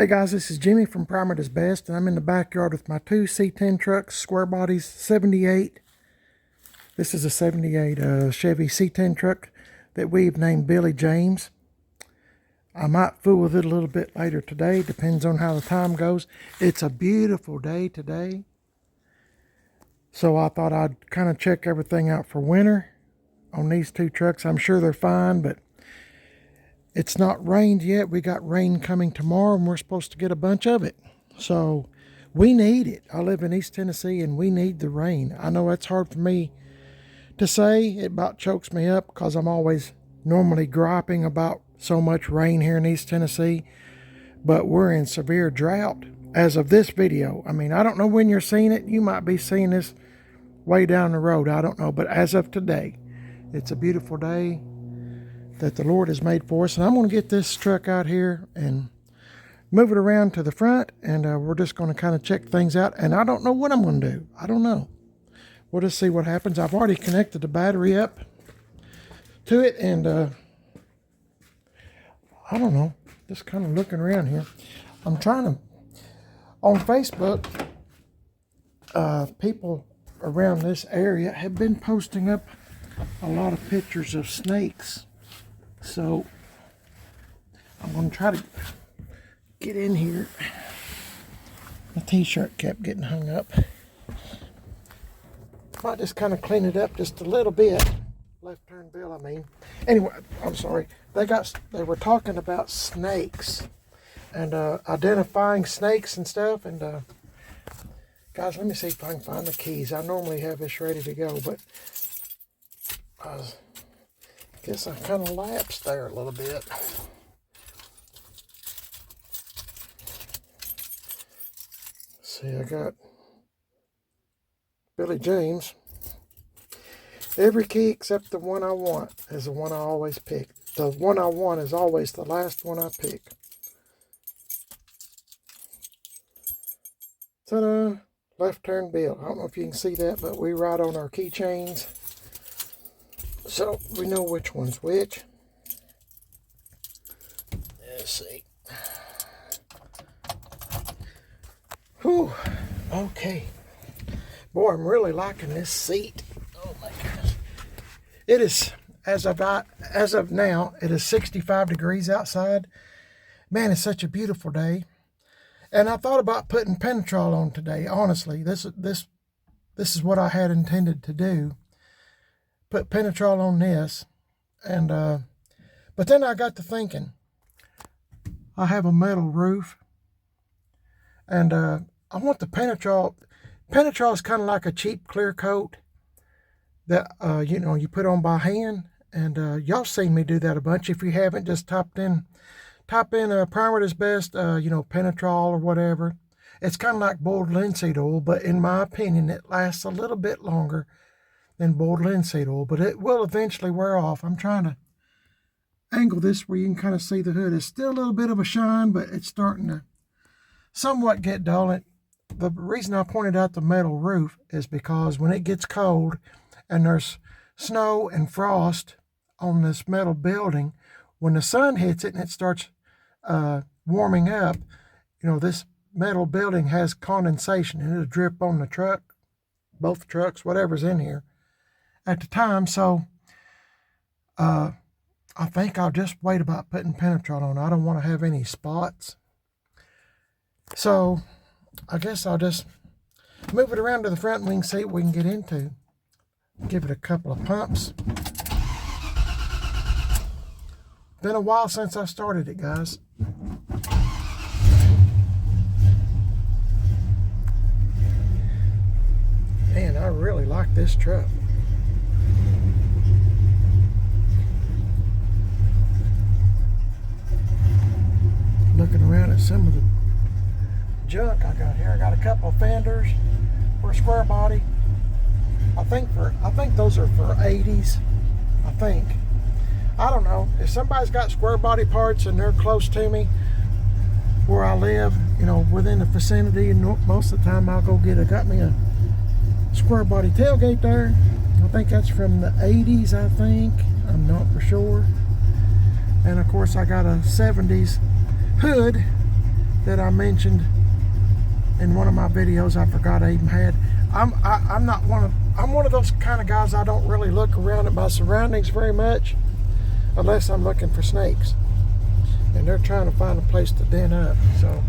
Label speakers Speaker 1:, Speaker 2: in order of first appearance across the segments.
Speaker 1: Hey guys, this is Jimmy from Primer Does Best, and I'm in the backyard with my two C10 trucks, square bodies, 78. This is a 78 Chevy C10 truck that we've named Billy James. I might fool with it a little bit later today, depends on how the time goes. It's a beautiful day today, so I thought I'd kind of check everything out for winter on these two trucks. I'm sure they're fine, but it's not rained yet. We got rain coming tomorrow, and we're supposed to get a bunch of it. So we need it. I live in East Tennessee, and we need the rain. I know that's hard for me to say. It about chokes me up because I'm always normally griping about so much rain here in East Tennessee. But we're in severe drought as of this video. I mean, I don't know when you're seeing it. You might be seeing this way down the road. I don't know. But as of today, it's a beautiful day that the Lord has made for us. And I'm going to get this truck out here and move it around to the front, and we're just going to kind of check things out. And I don't know what I'm going to do. I don't know. We'll just see what happens. I've already connected the battery up to it, and I don't know. Just kind of looking around here. I'm trying to, on Facebook, people around this area have been posting up a lot of pictures of snakes. So I'm going to try to get in here. My t-shirt kept getting hung up. Might just kind of clean it up just a little bit. Left turn Bill, I mean. Anyway, I'm sorry. They were talking about snakes and identifying snakes and stuff. And guys, let me see if I can find the keys. I normally have this ready to go, but guess I kind of lapsed there a little bit. See, I got Billy James. Every key except the one I want is the one I always pick. The one I want is always the last one I pick. Ta-da! Left turn Bill. I don't know if you can see that, but we write on our keychains, so we know which one's which. Let's see. Whew. Okay. Boy, I'm really liking this seat. Oh my goodness. It is, as of now, it is 65 degrees outside. Man, it's such a beautiful day. And I thought about putting Penetrol on today. Honestly, this is what I had intended to do. Put Penetrol on this, and but then I got to thinking, I have a metal roof, and I want the Penetrol. Penetrol is kind of like a cheap clear coat that you know, you put on by hand, and y'all seen me do that a bunch. If you haven't, just type in Primer Does Best, you know, Penetrol or whatever. It's kind of like boiled linseed oil, but in my opinion, it lasts a little bit longer than boiled linseed oil, but it will eventually wear off. I'm trying to angle this where you can kind of see the hood. It's still a little bit of a shine, but it's starting to somewhat get dull. The reason I pointed out the metal roof is because when it gets cold and there's snow and frost on this metal building, when the sun hits it and it starts warming up, you know, this metal building has condensation, and it'll drip on the truck, both trucks, whatever's in here at the time. So I think I'll just wait about putting Penetrol on. I don't want to have any spots, so I guess I'll just move it around to the front and we can see what we can get into. Give it a couple of pumps. Been a while since I started it, guys. Man, I really like this truck. Looking around at some of the junk I got here. I got a couple of fenders for a square body. I think those are for 80s. I think. I don't know. If somebody's got square body parts and they're close to me where I live, you know, within the vicinity, and most of the time I'll go get it. Got me a square body tailgate there. I think that's from the 80s, I think. I'm not for sure. And of course I got a 70s hood that I mentioned in one of my videos. I forgot I even had. I'm one of those kind of guys. I don't really look around at my surroundings very much unless I'm looking for snakes, and they're trying to find a place to den up. So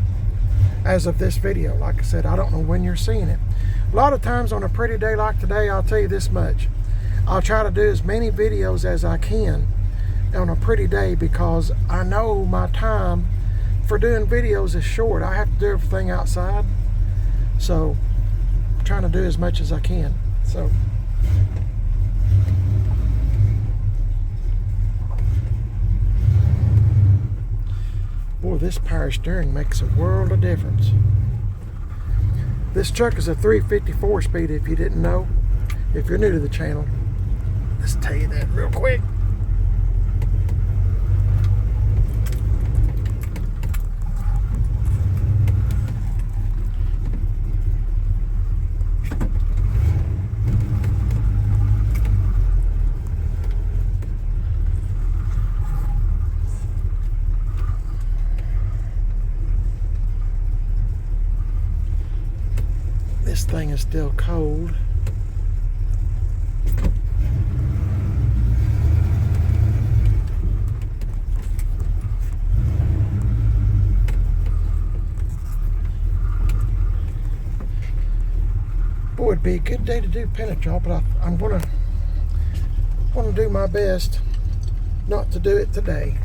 Speaker 1: as of this video, like I said, I don't know when you're seeing it. A lot of times on a pretty day like today, I'll tell you this much, I'll try to do as many videos as I can on a pretty day, because I know my time for doing videos is short. I have to do everything outside, so I'm trying to do as much as I can. So boy, this power steering makes a world of difference. This truck is a 354 speed, if you didn't know. If you're new to the channel, let's tell you that real quick. This thing is still cold. Boy, it'd be a good day to do Penetrol, but I'm gonna do my best not to do it today.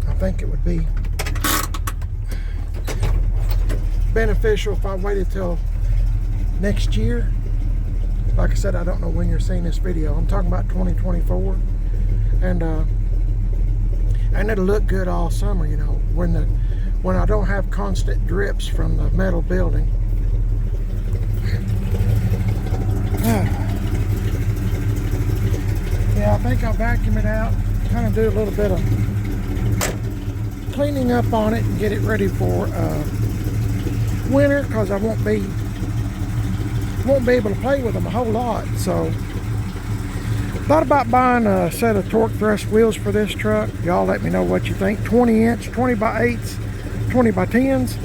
Speaker 1: I think it would be beneficial if I waited till next year. Like I said, I don't know when you're seeing this video. I'm talking about 2024, and it'll look good all summer, you know, when I don't have constant drips from the metal building. Yeah, I think I'll vacuum it out, kind of do a little bit of cleaning up on it and get it ready for winter, because I won't be able to play with them a whole lot. So thought about buying a set of torque thrust wheels for this truck. Y'all let me know what you think. 20 inch, 20 by 8s, 20 by 10s.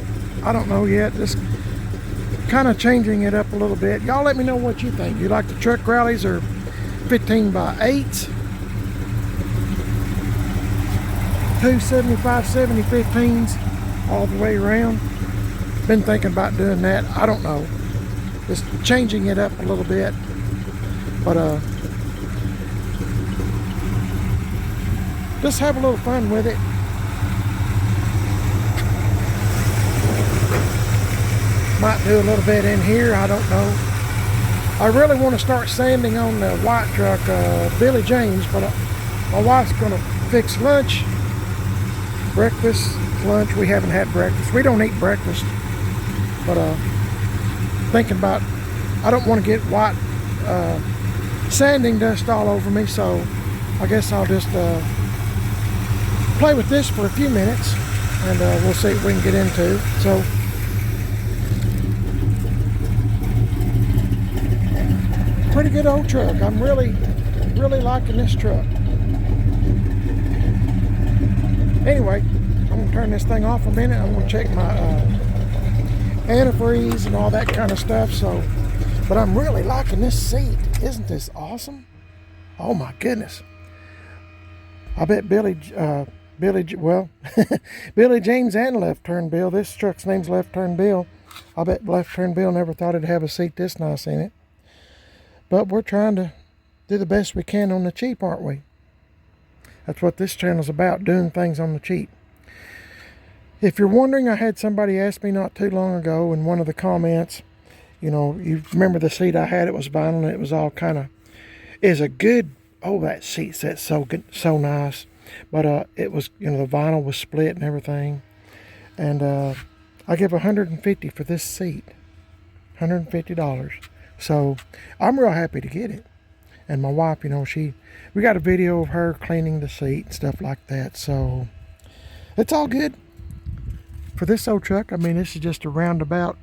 Speaker 1: I don't know yet. Just kind of changing it up a little bit. Y'all let me know what you think. You like the truck rallies or 15 by 8s? 275, 70, 15s all the way around. Been thinking about doing that. I don't know. Just changing it up a little bit, but just have a little fun with it. Might do a little bit in here, I don't know. I really want to start sanding on the white truck, Billy James, but my wife's gonna fix lunch, breakfast, lunch. We haven't had breakfast. We don't eat breakfast, but thinking about, I don't want to get white sanding dust all over me, so I guess I'll just play with this for a few minutes, and we'll see what we can get into. So pretty good old truck. I'm really liking this truck. Anyway, I'm gonna turn this thing off a minute. I'm gonna check my antifreeze and all that kind of stuff. So, but I'm really liking this seat. Isn't this awesome? Oh my goodness. I bet Billy James and Left Turn Bill, this truck's name's Left Turn Bill, I bet Left Turn Bill never thought it'd have a seat this nice in it. But we're trying to do the best we can on the cheap, aren't we? That's what this channel's about, doing things on the cheap. If you're wondering, I had somebody ask me not too long ago in one of the comments, you know, you remember the seat I had, it was vinyl and it was all kind of, is a good, oh, that seat set's so good, so nice. But it was, you know, the vinyl was split and everything. And I give $150 for this seat, $150. So I'm real happy to get it. And my wife, you know, we got a video of her cleaning the seat and stuff like that. So it's all good for this old truck. I mean, this is just a roundabout.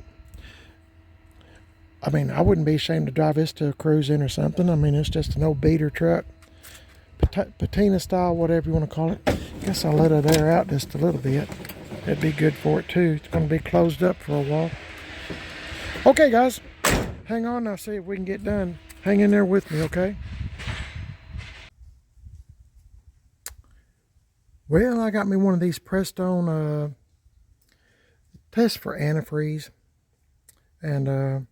Speaker 1: I mean, I wouldn't be ashamed to drive this to a cruise in or something. I mean, it's just an old beater truck. Patina style, whatever you want to call it. Guess I'll let it air out just a little bit. it'd be good for it too. It's going to be closed up for a while. Okay, guys, hang on. I'll see if we can get done. Hang in there with me, okay? Well, I got me one of these pressed-on tests for antifreeze, and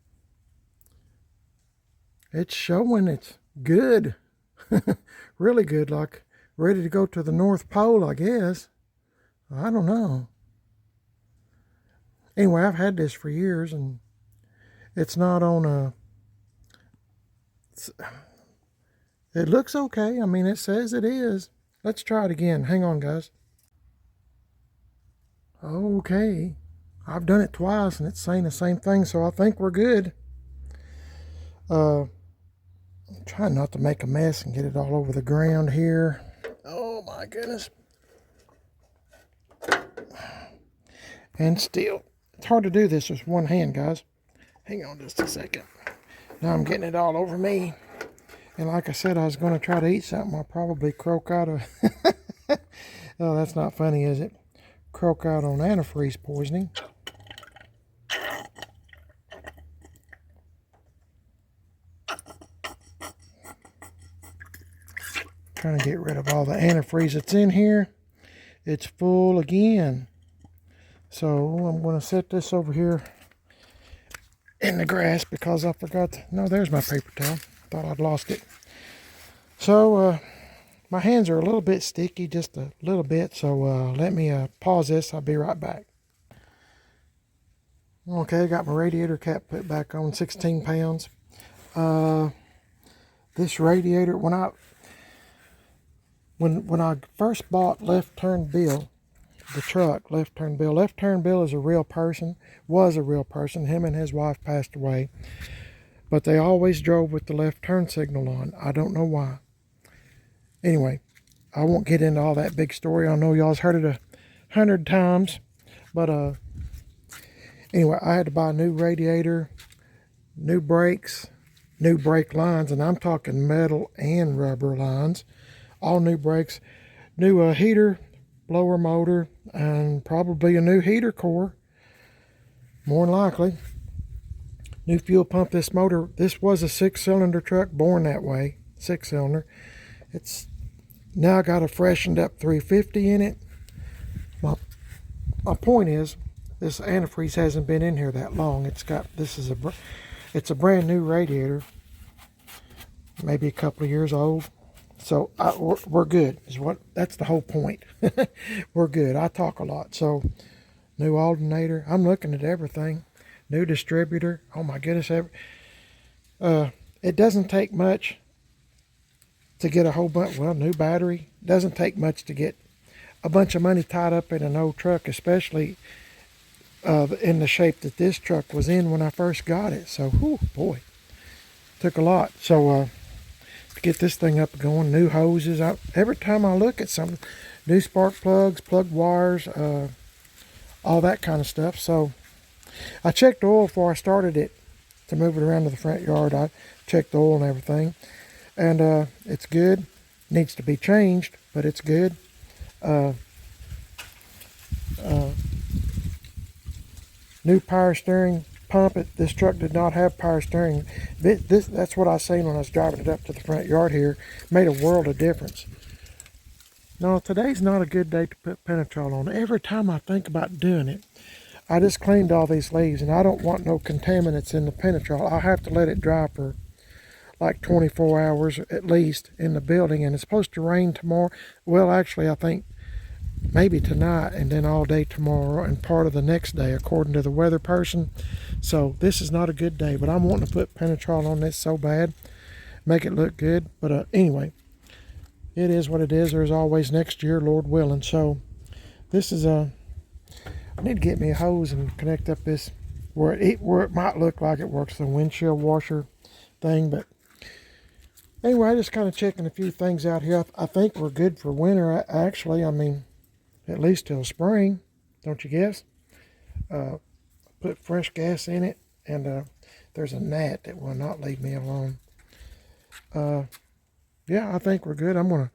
Speaker 1: it's showing it's good. Really good, like ready to go to the North Pole, I guess. I don't know. Anyway, I've had this for years, and it's not on a... It looks okay. I mean, it says it is. Let's try it again. Hang on, guys. Okay. I've done it twice, and it's saying the same thing, so I think we're good. I'm trying not to make a mess and get it all over the ground here. Oh, my goodness. And still, it's hard to do this with one hand, guys. Hang on just a second. Now I'm getting it all over me. And like I said, I was going to try to eat something. I'll probably croak out of... Oh, that's not funny, is it? Croak out on antifreeze poisoning. Trying to get rid of all the antifreeze that's in here. It's full again. So I'm going to set this over here in the grass because I forgot to... No, there's my paper towel. Thought I'd lost it. So my hands are a little bit sticky, just a little bit. So let me pause this. I'll be right back. Okay, I got my radiator cap put back on, 16 pounds. This radiator, when I first bought Left Turn Bill, the truck, Left Turn Bill. Left Turn Bill is a real person, was a real person. Him and his wife passed away. But they always drove with the left turn signal on. I don't know why. Anyway, I won't get into all that big story. I know y'all's heard it 100 times. But anyway, I had to buy a new radiator, new brakes, new brake lines. And I'm talking metal and rubber lines. All new brakes, new heater, blower motor, and probably a new heater core, more than likely. New fuel pump. This motor, this was a 6-cylinder truck, born that way, 6-cylinder. It's now got a freshened up 350 in it. My point is, this antifreeze hasn't been in here that long. It's a brand new radiator, maybe a couple of years old. So we're good. That's the whole point. We're good. I talk a lot. So new alternator. I'm looking at everything. New distributor. Oh my goodness. It doesn't take much to get a whole bunch. Well, new battery. Doesn't take much to get a bunch of money tied up in an old truck, especially in the shape that this truck was in when I first got it. So, whew, boy, took a lot. So to get this thing up and going, new hoses. Every time I look at something, new spark plugs, plug wires, all that kind of stuff. So I checked the oil before I started it to move it around to the front yard. I checked the oil and everything, and it's good. Needs to be changed, but it's good. New power steering pump. This truck did not have power steering. That's what I seen when I was driving it up to the front yard here. Made a world of difference. No, today's not a good day to put Penetrol on. Every time I think about doing it, I just cleaned all these leaves, and I don't want no contaminants in the Penetrol. I have to let it dry for like 24 hours at least in the building, and it's supposed to rain tomorrow. Well, actually, I think maybe tonight, and then all day tomorrow and part of the next day, according to the weather person. So this is not a good day, but I'm wanting to put Penetrol on this so bad, make it look good. But anyway, it is what it is. There's always next year, Lord willing. So this is I need to get me a hose and connect up this where it might look like it works, the windshield washer thing. But anyway, I just kind of checking a few things out here. I think we're good for winter. Actually, I mean, at least till spring, don't you guess? Put fresh gas in it, and there's a gnat that will not leave me alone. Yeah, I think we're good. I'm going to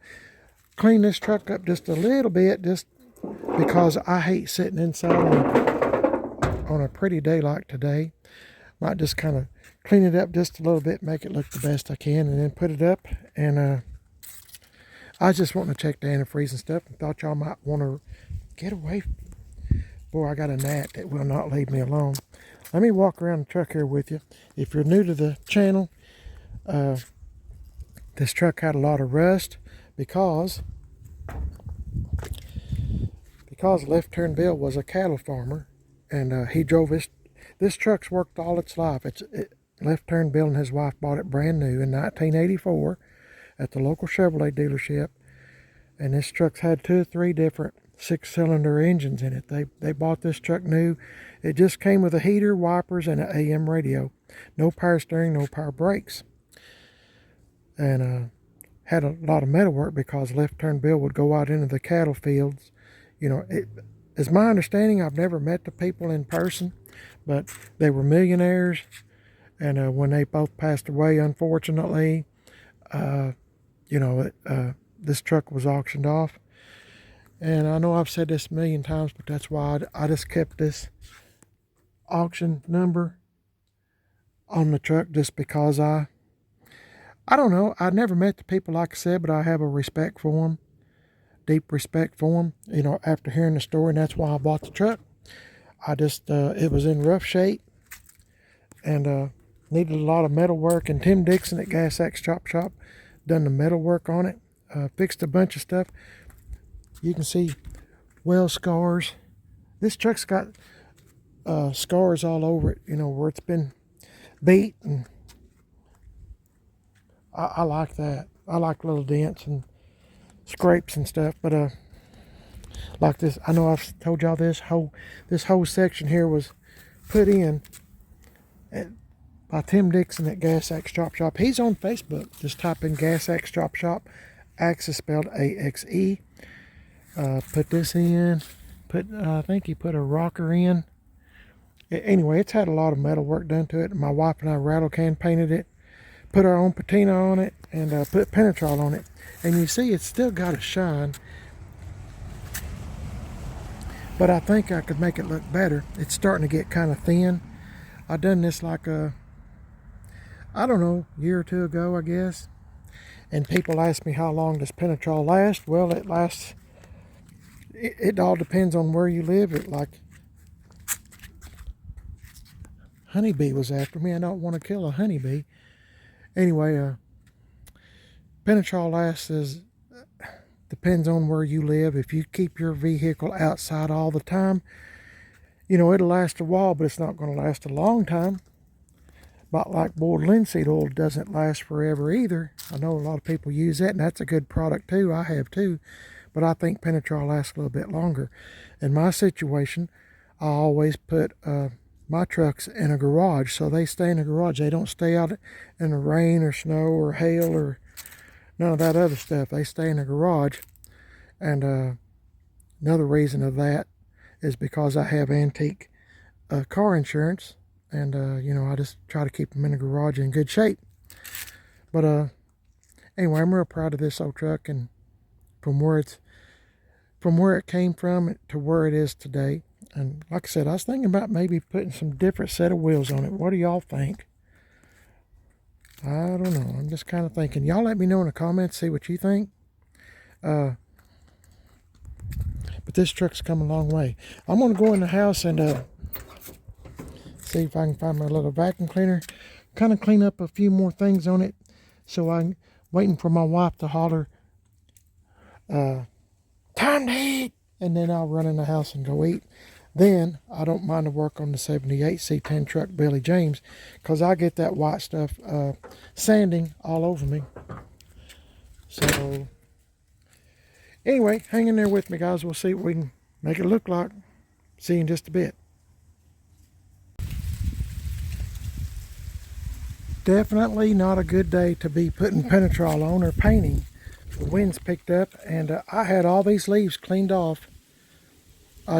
Speaker 1: clean this truck up just a little bit, just because I hate sitting inside on a pretty day like today. Might just kind of clean it up just a little bit, make it look the best I can, and then put it up. And I was just wanting to check the antifreeze and stuff, and thought y'all might want to get away. Boy, I got a gnat that will not leave me alone. Let me walk around the truck here with you. If you're new to the channel, this truck had a lot of rust because Left Turn Bill was a cattle farmer, and he drove this truck's worked all its life. Left Turn Bill and his wife bought it brand new in 1984 at the local Chevrolet dealership, and this truck's had 2 or 3 different 6-cylinder engines in it. They bought this truck new. It just came with a heater, wipers, and an AM radio. No power steering, no power brakes. And had a lot of metal work because Left Turn Bill would go out into the cattle fields. You know, it's my understanding, I've never met the people in person, but they were millionaires. And when they both passed away, unfortunately, this truck was auctioned off. And I know I've said this a million times, but that's why I just kept this auction number on the truck, just because I don't know. I never met the people, like I said, but I have a respect for them, deep respect for them, you know, after hearing the story, and that's why I bought the truck. I just, it was in rough shape and needed a lot of metal work, and Tim Dixon at Gas Axe Chop Shop done the metal work on it, fixed a bunch of stuff. You can see well scars. This truck's got scars all over it, you know, where it's been beat, and I like that. I like little dents and scrapes and stuff, but like this, I know I've told y'all this whole section here was put in by Tim Dixon at Gas Axe Chop Shop. He's on Facebook. Just type in Gas Axe Chop Shop. Axe is spelled A-X-E. Put this in. I think he put a rocker in. Anyway, it's had a lot of metal work done to it. My wife and I rattle can painted it, put our own patina on it, and put Penetrol on it. And you see, it's still got a shine, but I think I could make it look better. It's starting to get kind of thin. I done this like I don't know, a year or 2 ago, I guess. And people ask me, how long does Penetrol last? Well, it lasts. It all depends on where you live. It like honeybee was after me. I don't want to kill a honeybee. Anyway, Penetrol lasts depends on where you live. If you keep your vehicle outside all the time, you know, it'll last a while, but it's not going to last a long time. But like boiled linseed oil doesn't last forever either. I know a lot of people use that, and that's a good product too. I have too. But I think Penetrol lasts a little bit longer. In my situation, I always put my trucks in a garage, so they stay in the garage. They don't stay out in the rain or snow or hail or none of that other stuff. They stay in the garage. And another reason of that is because I have antique car insurance, and you know, I just try to keep them in the garage in good shape. But anyway, I'm real proud of this old truck, and from where it came from to where it is today. And like I said, I was thinking about maybe putting some different set of wheels on it. What do y'all think? I don't know. I'm just kind of thinking. Y'all let me know in the comments, see what you think. But this truck's come a long way. I'm going to go in the house and see if I can find my little vacuum cleaner. Kind of clean up a few more things on it. So I'm waiting for my wife to holler, time to eat. And then I'll run in the house and go eat. Then I don't mind the work on the 78 C10 truck Billy James, because I get that white stuff sanding all over me. So anyway, hang in there with me, guys. We'll see what we can make it look like. See you in just a bit. Definitely not a good day to be putting Penetrol on or painting. The wind's picked up, and I had all these leaves cleaned off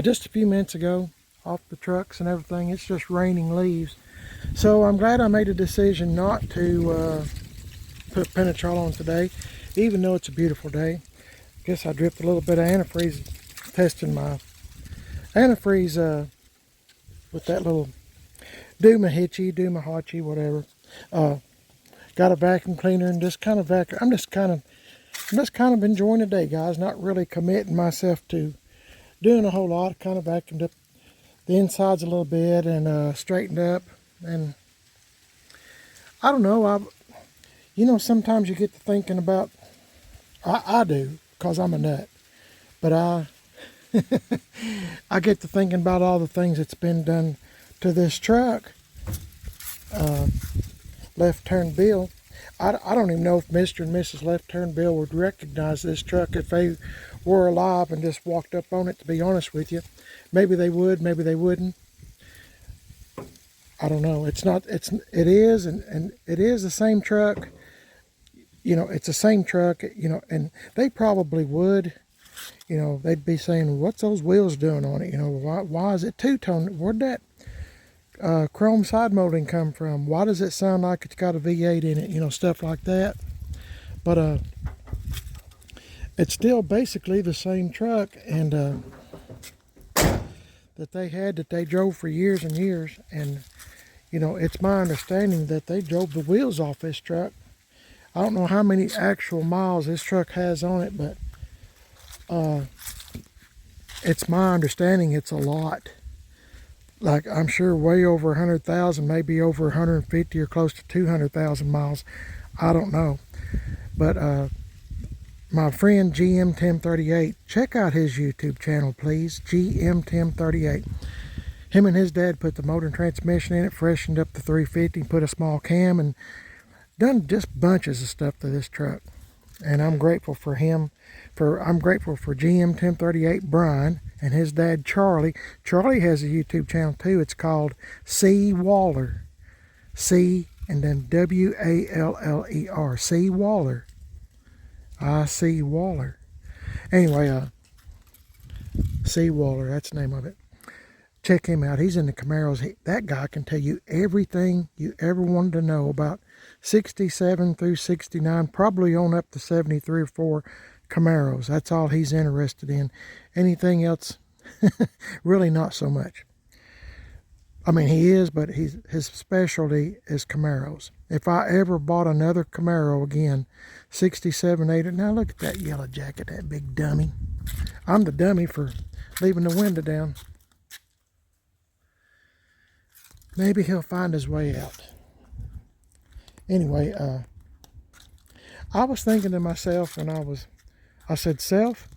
Speaker 1: just a few minutes ago off the trucks and everything. It's just raining leaves. So I'm glad I made a decision not to put Penetrol on today, even though it's a beautiful day. Guess I dripped a little bit of antifreeze testing my antifreeze with that little Dumahachi, whatever. Got a vacuum cleaner and just kind of vacuum. I'm just kind of enjoying the day, guys. Not really committing myself to doing a whole lot. Kind of vacuumed up the insides a little bit and straightened up. And I don't know. You know, sometimes you get to thinking about. I do, because I'm a nut. But I get to thinking about all the things that's been done to this truck. Left Turn Bill. I don't even know if Mr. and Mrs. Left Turn Bill would recognize this truck if they were alive and just walked up on it, to be honest with you. Maybe they would, maybe they wouldn't. I don't know. It is the same truck. You know, it's the same truck, you know, and they probably would, you know, they'd be saying, what's those wheels doing on it? You know, why is it two-tone? Where'd that chrome side molding come from? Why does it sound like it's got a V8 in it? You know, stuff like that. But it's still basically the same truck, and that they drove for years and years. And you know, it's my understanding that they drove the wheels off this truck. I don't know how many actual miles this truck has on it, but it's my understanding it's a lot. Like, I'm sure way over 100,000, maybe over 150 or close to 200,000 miles. I don't know. But my friend GM1038, check out his YouTube channel, please. GM1038. Him and his dad put the motor and transmission in it, freshened up the 350, put a small cam, and done just bunches of stuff to this truck. And I'm grateful for him. I'm grateful for GM1038 Brian and his dad Charlie. Charlie has a YouTube channel too. It's called C Waller. C and then W-A-L-L-E-R. C Waller. I-C Waller. Anyway, C Waller, that's the name of it. Check him out. He's in the Camaros. That guy can tell you everything you ever wanted to know about 67 through 69, probably on up to 73 or 4 Camaros. That's all he's interested in. Anything else, really not so much. I mean, he is, but his specialty is Camaros. If I ever bought another Camaro again, 67, 80, now look at that yellow jacket, that big dummy. I'm the dummy for leaving the window down. Maybe he'll find his way out. Anyway, I was thinking to myself when I said, self?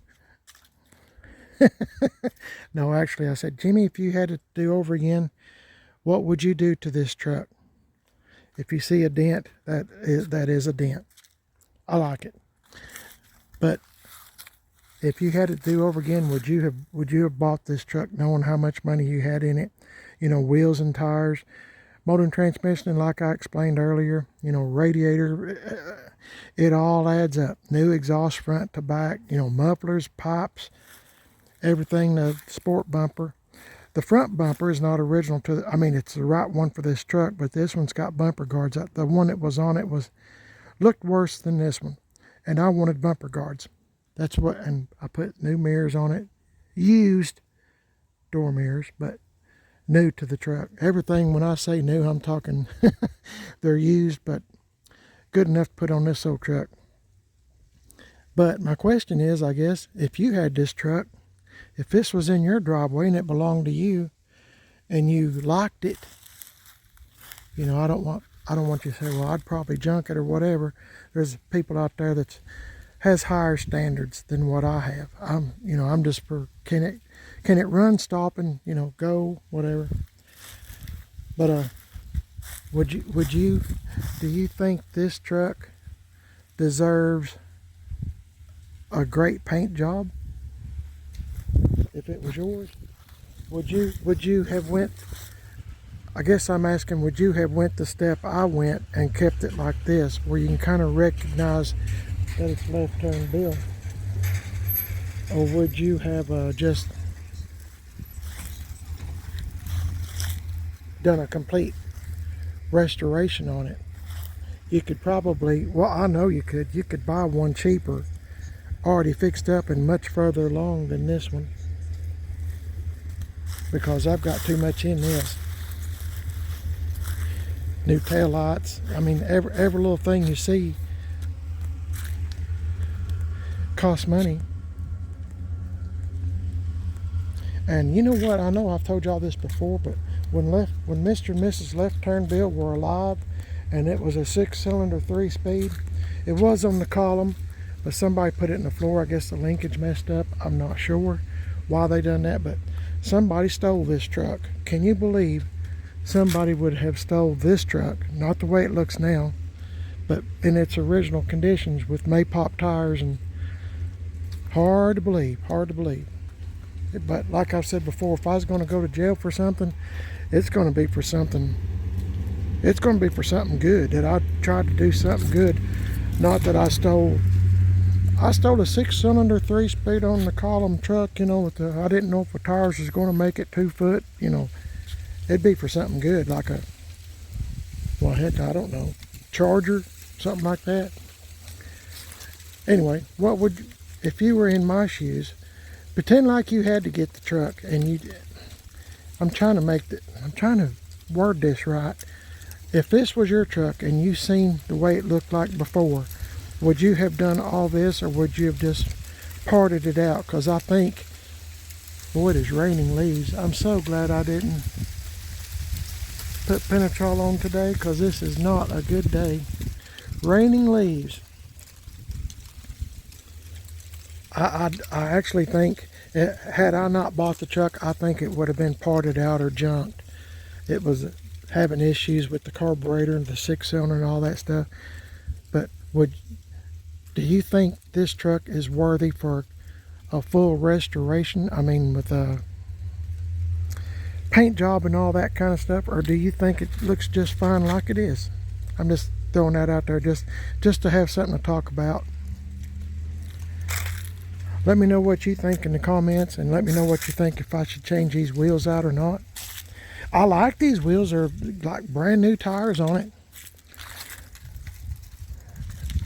Speaker 1: No, actually, I said, Jimmy, if you had to do over again, what would you do to this truck? If you see a dent, that is a dent. I like it. But if you had to do over again, would you have bought this truck knowing how much money you had in it? You know, wheels and tires, motor and transmission, and like I explained earlier, you know, radiator, it all adds up. New exhaust front to back, you know, mufflers, pipes, everything, the sport bumper. The front bumper is not original to I mean, it's the right one for this truck, but this one's got bumper guards. The one that was on it looked worse than this one, and I wanted bumper guards. That's what, and I put new mirrors on it, used door mirrors, but new to the truck. Everything, when I say new, I'm talking they're used, but good enough to put on this old truck. But my question is, I guess, if you had this truck, if this was in your driveway and it belonged to you and you liked it, you know, I don't want you to say, well, I'd probably junk it or whatever. There's people out there that has higher standards than what I have. I'm just for, can it run, stop, and, you know, go, whatever. But do you think this truck deserves a great paint job? If it was yours, would you have went, I guess I'm asking, would you have went the step I went and kept it like this, where you can kind of recognize that it's Left Turn Bill? Or would you have just done a complete restoration on it? You could probably, well, I know you could buy one cheaper, already fixed up and much further along than this one. because I've got too much in this. New tail lights. I mean, every little thing you see costs money. And you know what? I know I've told y'all this before, but when Mr. and Mrs. Left Turn Bill were alive, and it was a 6-cylinder 3-speed, it was on the column, but somebody put it in the floor. I guess the linkage messed up. I'm not sure why they done that, but somebody stole this truck. Can you believe somebody would have stole this truck? Not the way it looks now, but in its original conditions with Maypop tires, and hard to believe. But like I've said before, if I was going to go to jail for something, it's going to be for something. It's going to be for something good, that I tried to do something good. Not that I stole a 6-cylinder 3-speed on the column truck, you know, I didn't know if the tires was going to make it 2 foot, you know. It'd be for something good, like well, heck, I don't know, Charger, something like that. Anyway, if you were in my shoes, pretend like you had to get the truck, and I'm trying to word this right. If this was your truck and you seen the way it looked like before, would you have done all this, or would you have just parted it out? Because I think, boy, it is raining leaves. I'm so glad I didn't put Penetrol on today, because this is not a good day. Raining leaves. I actually think, had I not bought the truck, I think it would have been parted out or junked. It was having issues with the carburetor and the 6-cylinder and all that stuff. But do you think this truck is worthy for a full restoration? I mean, with a paint job and all that kind of stuff, or do you think it looks just fine like it is? I'm just throwing that out there just to have something to talk about. Let me know what you think in the comments, and let me know what you think if I should change these wheels out or not. I like these wheels. They're like brand new tires on it.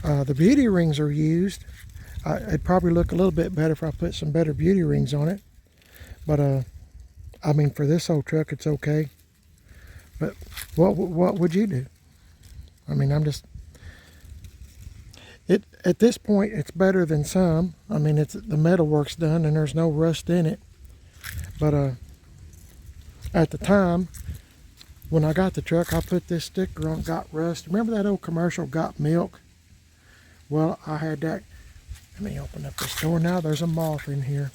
Speaker 1: The beauty rings are used. It'd probably look a little bit better if I put some better beauty rings on it. But I mean, for this old truck, it's okay. But what would you do? I mean, at this point, it's better than some. I mean, the metal work's done and there's no rust in it. But at the time, when I got the truck, I put this sticker on, got rust. Remember that old commercial, Got Milk? Well, I had that. Let me open up this door now. There's a moth in here.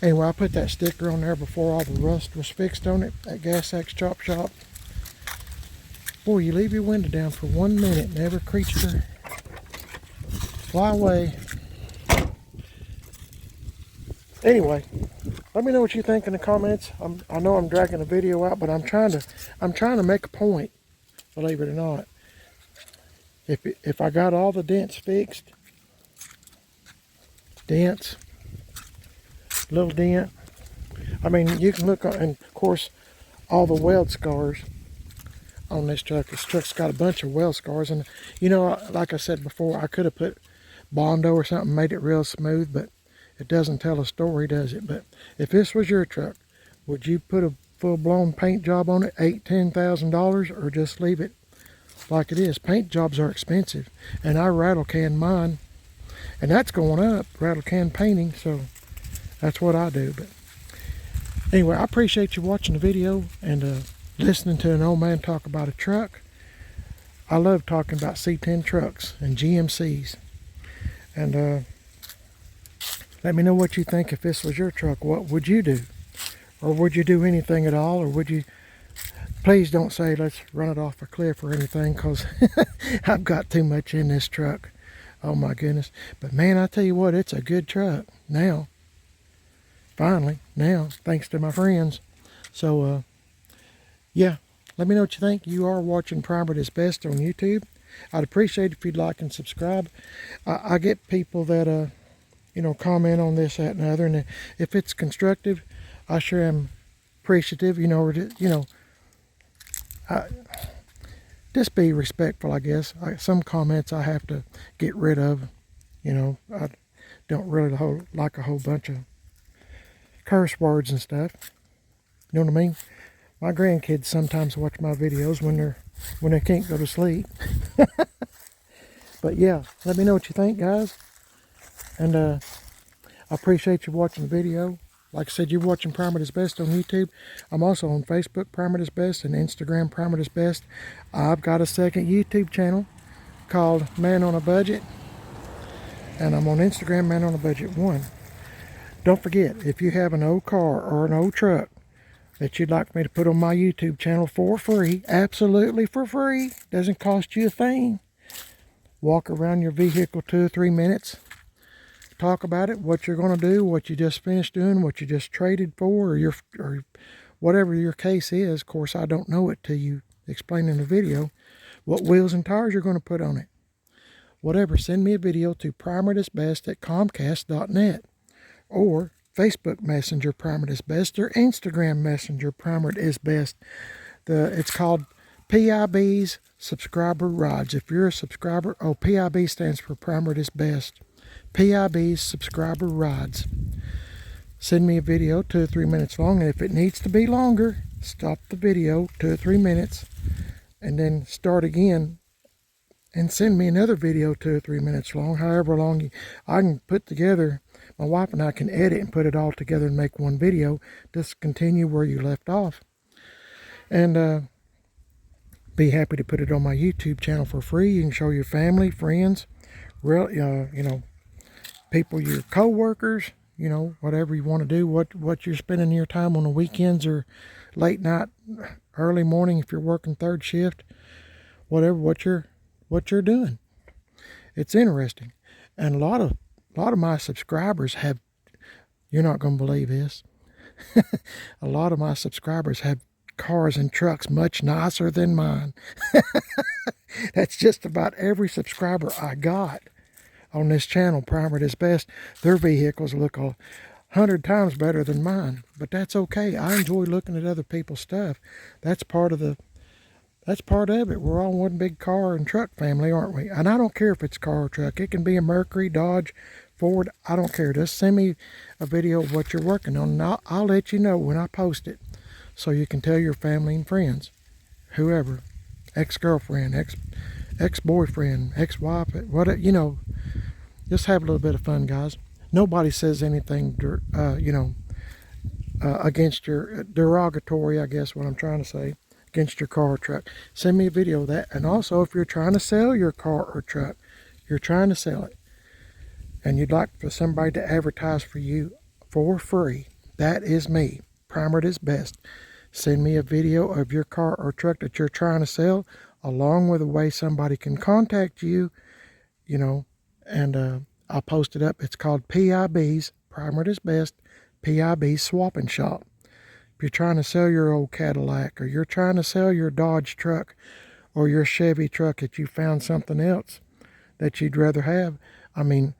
Speaker 1: Anyway, I put that sticker on there before all the rust was fixed on it at Gas X Chop Shop. Boy, you leave your window down for 1 minute and every creature fly away. Anyway, let me know what you think in the comments. I know I'm dragging the video out, but I'm trying to make a point, believe it or not. If I got all the dents fixed, little dent. I mean, you can look on, and of course, all the weld scars on this truck. This truck's got a bunch of weld scars, and you know, like I said before, I could have put Bondo or something, made it real smooth, but it doesn't tell a story, does it? But if this was your truck, would you put a full-blown paint job on it, $8,000-$10,000, or just leave it like it is? Paint jobs are expensive, and I rattle can mine, and that's going up, rattle can painting, so that's what I do. But anyway, I appreciate you watching the video and listening to an old man talk about a truck. I love talking about C10 trucks and GMCs. And let me know what you think. If this was your truck, what would you do? Or would you do anything at all? Or would you, please don't say let's run it off a cliff or anything, because I've got too much in this truck. Oh my goodness. But man, I tell you what, it's a good truck now. Finally, now, thanks to my friends. So, yeah, let me know what you think. You are watching Primer That's Best on YouTube. I'd appreciate it if you'd like and subscribe. I get people that, you know, comment on this, that, and the other, and if it's constructive, I sure am appreciative. You know, just be respectful, I guess. Some comments I have to get rid of. You know, I don't really like a whole bunch of curse words and stuff. You know what I mean? My grandkids sometimes watch my videos when they can't go to sleep. But yeah, let me know what you think, guys. And I appreciate you watching the video. Like I said, you're watching Primer is Best on YouTube. I'm also on Facebook, Primer is Best, and Instagram, Primer is Best. I've got a second YouTube channel called Man on a Budget. And I'm on Instagram, Man on a Budget 1. Don't forget, if you have an old car or an old truck that you'd like me to put on my YouTube channel for free, absolutely for free, doesn't cost you a thing. Walk around your vehicle 2 or 3 minutes. Talk about it, what you're going to do, what you just finished doing, what you just traded for, or whatever your case is. Of course, I don't know it till you explain in the video what wheels and tires you're going to put on it. Whatever, send me a video to primeridisbest@comcast.net or Facebook Messenger Primer is Best or Instagram Messenger Primer is Best. It's called PIB's Subscriber Rides. If you're a subscriber, PIB stands for Primer is Best. PIB's Subscriber Rides. Send me a video 2 or 3 minutes long, and if it needs to be longer, stop the video 2 or 3 minutes and then start again and send me another video 2 or 3 minutes long, however long I can put together. My wife and I can edit and put it all together and make one video. Just continue where you left off. And be happy to put it on my YouTube channel for free. You can show your family, friends, people, your co-workers, whatever you want to do, what you're spending your time on the weekends or late night, early morning if you're working third shift, whatever, what you're doing. It's interesting. And a lot of my subscribers have, you're not going to believe this, a lot of my subscribers have cars and trucks much nicer than mine. That's just about every subscriber I got on this channel, Primer is Best. Their vehicles look 100 times better than mine, but that's okay. I enjoy looking at other people's stuff. That's part of it. We're all one big car and truck family, aren't we? And I don't care if it's car or truck. It can be a Mercury, Dodge, Ford. I don't care. Just send me a video of what you're working on, and I'll let you know when I post it, so you can tell your family and friends, whoever, ex-girlfriend, ex-boyfriend, ex-wife, whatever, just have a little bit of fun, guys. Nobody says anything, against your, derogatory, I guess what I'm trying to say, against your car or truck. Send me a video of that. And also, if you're trying to sell your car or truck, you're trying to sell it, and you'd like for somebody to advertise for you for free, that is me, Primer is Best. Send me a video of your car or truck that you're trying to sell, along with a way somebody can contact you, and I'll post it up. It's called PIB's, Primer is Best, PIB's Swapping Shop. If you're trying to sell your old Cadillac, or you're trying to sell your Dodge truck or your Chevy truck that you found something else that you'd rather have, I mean,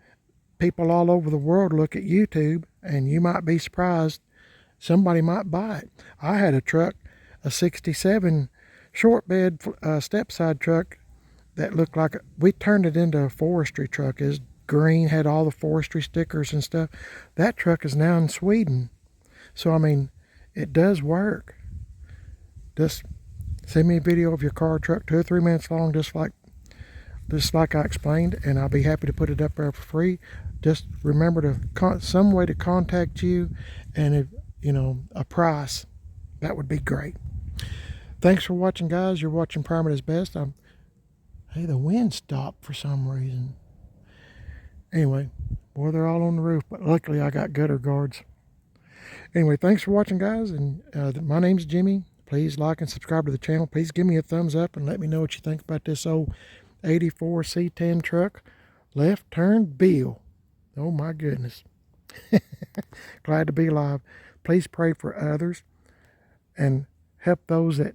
Speaker 1: people all over the world look at YouTube, and you might be surprised. Somebody might buy it. I had a truck, a 67 short bed step-side truck that looked like, we turned it into a forestry truck. It's green, had all the forestry stickers and stuff. That truck is now in Sweden. So, I mean, it does work. Just send me a video of your car or truck, 2 or 3 minutes long, just like I explained, and I'll be happy to put it up there for free. Just remember some way to contact you, and if, a price, that would be great. Thanks for watching, guys. You're watching Primer is Best. Hey, the wind stopped for some reason. Anyway, boy, they're all on the roof, but luckily I got gutter guards. Anyway, thanks for watching, guys, and my name's Jimmy. Please like and subscribe to the channel. Please give me a thumbs up and let me know what you think about this old 84 C10 truck. Left turn Bill. Oh my goodness. Glad to be alive. Please pray for others and help those that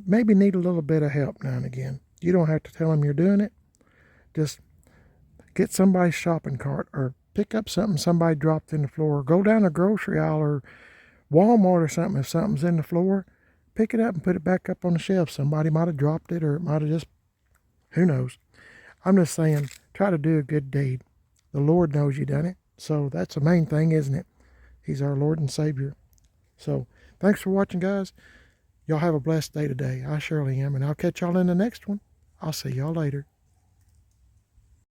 Speaker 1: maybe need a little bit of help now and again. You don't have to tell them you're doing it. Just get somebody's shopping cart, or pick up something somebody dropped in the floor. Go down a grocery aisle or Walmart or something. If something's in the floor, pick it up and put it back up on the shelf. Somebody might have dropped it, or it might have just, who knows. I'm just saying, try to do a good deed. The Lord knows you done it. So that's the main thing, isn't it? He's our Lord and Savior. So Thanks for watching, guys. Y'all have a blessed day today. I surely am, and I'll catch y'all in the next one. I'll see y'all later.